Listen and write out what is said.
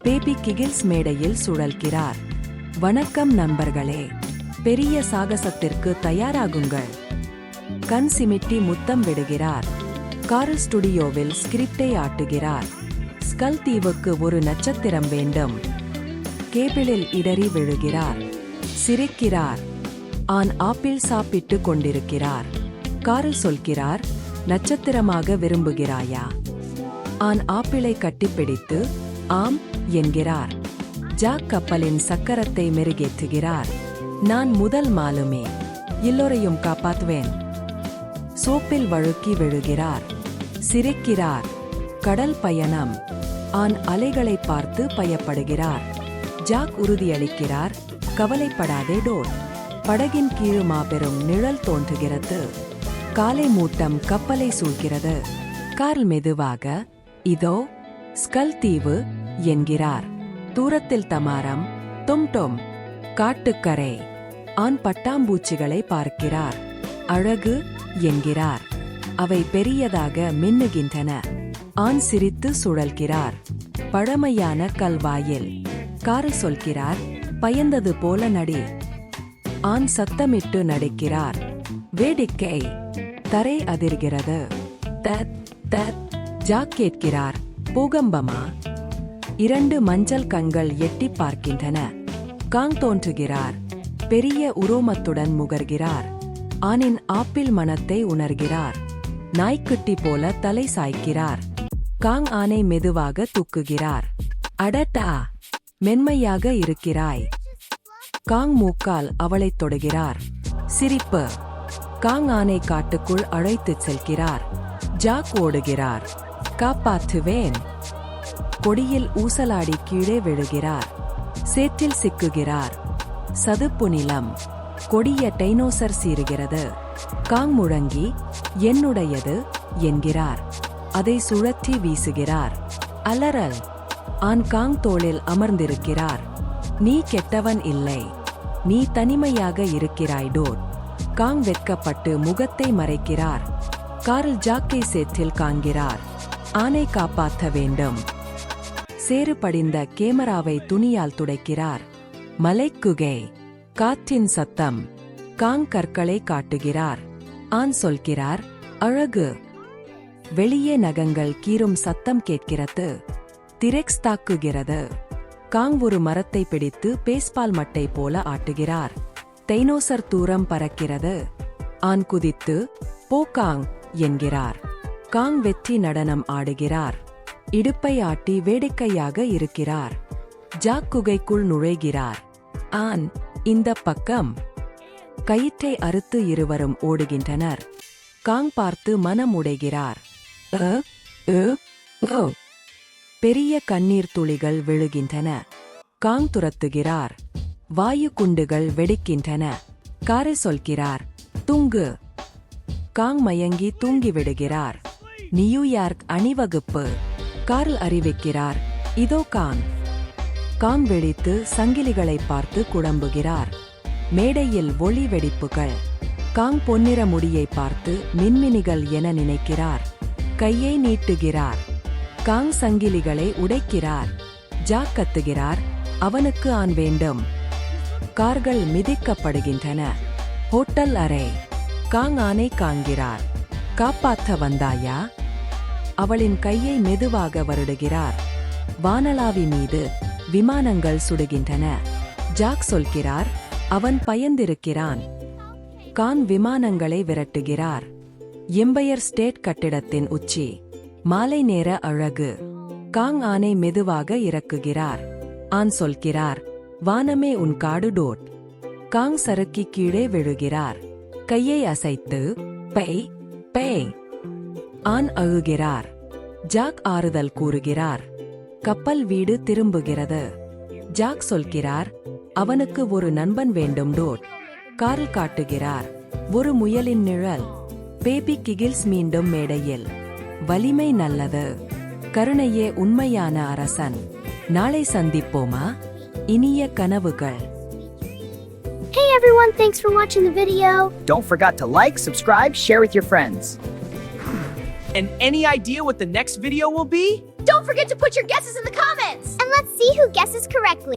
Baby கிகில்ஸ் மேடையில் சுழல்கிறார். வணக்கம் நண்பர்களே, பெரிய சாகசத்திற்கு தயாராகுங்கள். கண் சிமிட்டி முத்தம் விடுகிறார். கார்ல் ஸ்டுடியோவில் ஸ்கிரிப்டை ஆட்டுகிறார். ஸ்கல் தீவுக்கு ஒரு நட்சத்திரம் வேண்டும். கேபிளில் இடறி விழுகிறார். சிரிக்கிறார். ஆன் ஆப்பிள் சாப்பிட்டு கொண்டிருக்கிறார். கார்ல் சொல்கிறார், நட்சத்திரமாக விரும்புகிறாயா? ஆன் ஆப்பிளை கட்டிப்பிடித்து ஆம் என்கிறார். ஜாக் கப்பலின் சக்கரத்தை மெருகேற்றுகிறார். நான் முதல் மாலுமே, எல்லோரையும் காப்பாத்துவேன். சோப்பில் வழுக்கி விழுகிறார். சிரிக்கிறார். கடல் பயணம். ஆன் அலைகளை பார்த்து பயப்படுகிறார். ஜாக் உறுதியளிக்கிறார், கவலைப்படாதே டோட். படகின் கீழ் மாபெரும் நிழல் தோன்றுகிறது. காலை மூட்டம் கப்பலை சூழ்கிறது. கார்ல் மெதுவாக, இதோ ஸ்கல் தீவு என்கிறார். தூரத்தில் தமாரம், தொம் காட்டுக்கரை. ஆண் பட்டாம்பூச்சிகளை பார்க்கிறார். அழகு என்கிறார். அவை பெரியதாக மின்னுகின்றன. ஆண் சிரித்து சுழல்கிறார். பழமையான கல்வாயில். கார்ல் சொல்கிறார், பயந்தது போல நடி. ஆண் சத்தமிட்டு நடிக்கிறார். வேடிக்கை. தரை அதிர்கிறது. தத் தத். ஜாக் கேட்கிறார், பூகம்பமா? இரண்டு மஞ்சள் கண்கள் எட்டி பார்க்கின்றன. காங் தோன்றுகிறார். பெரிய உரோமத்துடன் முகர்கிறார். ஆணின் ஆப்பிள் மணத்தை உணர்கிறார். நாய்க்குட்டி போல தலை சாய்க்கிறார். காங் ஆனை மெதுவாக தூக்குகிறார். அடட்டா, மென்மையாக இருக்கிறாய். காங் மூக்கால் அவளைத் தொடுகிறார். சிரிப்பு. காங் ஆனை காட்டுக்குள் அழைத்துச் செல்கிறார். ஜாக் ஓடுகிறார். காப்பாற்றுவேன். கொடியில் ஊசலாடி கீழே விழுகிறார். சேற்றில் சிக்குகிறார். சதுப்பு நிலம். கொடிய டைனோசர் சீறுகிறது. காங் முழங்கி, என்னுடையது என்கிறார். அதை சுழற்றி வீசுகிறார். அலறல். ஆண் காங் தோளில் அமர்ந்திருக்கிறார். நீ கெட்டவன் இல்லை. நீ தனிமையாக இருக்கிறாய் டோட். காங் வெட்கப்பட்டு முகத்தை மறைக்கிறார். கார்ல் ஜாக்கை சேற்றில் காண்கிறார். ஆனை காப்பாற்ற வேண்டும். சேறு படிந்த கேமராவை துணியால் துடைக்கிறார். மலைக்குகை. காற்றின் சத்தம். காங் கற்களை காட்டுகிறார். ஆண் சொல்கிறார், அழகு. வெளியே நகங்கள் கீறும் சத்தம் கேட்கிறது. திரெக்ஸ் தாக்குகிறது. காங் ஒரு மரத்தை பிடித்து பேஸ்பால் மட்டை போல ஆட்டுகிறார். டைனோசர் தூரம் பறக்கிறது. ஆண் குதித்து, போ காங் என்கிறார். காங் வெற்றி நடனம் ஆடுகிறார். இடுப்பை ஆட்டி வேடிக்கையாக இருக்கிறார். ஜாக் குகைக்குள் நுழைகிறார். ஆண், இந்த பக்கம். கயிற்றை அறுத்து இருவரும் ஓடுகின்றனர். காங் பார்த்து மனம் உடைகிறார். பெரிய கண்ணீர் துளிகள் விழுகின்றன. காங் துரத்துகிறார். வாயு குண்டுகள் வெடிக்கின்றன. காரை சொல்கிறார், தூங்கு. காங் மயங்கி தூங்கிவிடுகிறார். நியூயார்க் அணிவகுப்பு. கார்ல் அறிவிக்கிறார், இதோ காங். காங் வெடித்து சங்கிலிகளை பார்த்து குழம்புகிறார். மேடையில் ஒளி வெடிப்புகள். காங் பொன்னிற முடியை பார்த்து மின்மினிகள் என நினைக்கிறார். கையை நீட்டுகிறார். காங் சங்கிலிகளை உடைக்கிறார். ஜாக் கத்துகிறார், அவனுக்கு ஆண் வேண்டும். கார்கள் மிதிக்கப்படுகின்றன. ஹோட்டல் அறை. காங் ஆனை காண்கிறார். காப்பாற்ற வந்தாயா? அவளின் கையை மெதுவாக வருடுகிறார். வானளாவி மீது விமானங்கள் சுடுகின்றன. ஜாக் சொல்கிறார், அவன் பயந்திருக்கிறான். காங் விமானங்களை விரட்டுகிறார். எம்பயர் ஸ்டேட் கட்டிடத்தின் உச்சி. மாலை நேர அழகு. காங் ஆனை மெதுவாக இறக்குகிறார். ஆண் சொல்கிறார், வானமே உன் காடு டோட். காங் சறுக்கி கீழே விழுகிறார். கையை அசைத்து, பை பை. ஆண் அழுகிறார். ஜாக் ஆறுதல் கூறுகிறார். கப்பல் வீடு திரும்புகிறது. ஜாக் சொல்கிறார், அவனுக்கு ஒரு நண்பன் வேண்டும் டோட். கார்ல் காட்டுகிறார். ஒரு முயலின் நிழல். பேபி கிகில்ஸ் மீண்டும் மேடையில். வலிமை நல்லது. கருணையே உண்மையான அரசன். நாளை சந்திப்போமா? இனிய கனவுகள். Hey everyone, thanks for watching the video. Don't forget to like, subscribe, share with your friends. And any idea what the next video will be? Don't forget to put your guesses in the comments. And let's see who guesses correctly.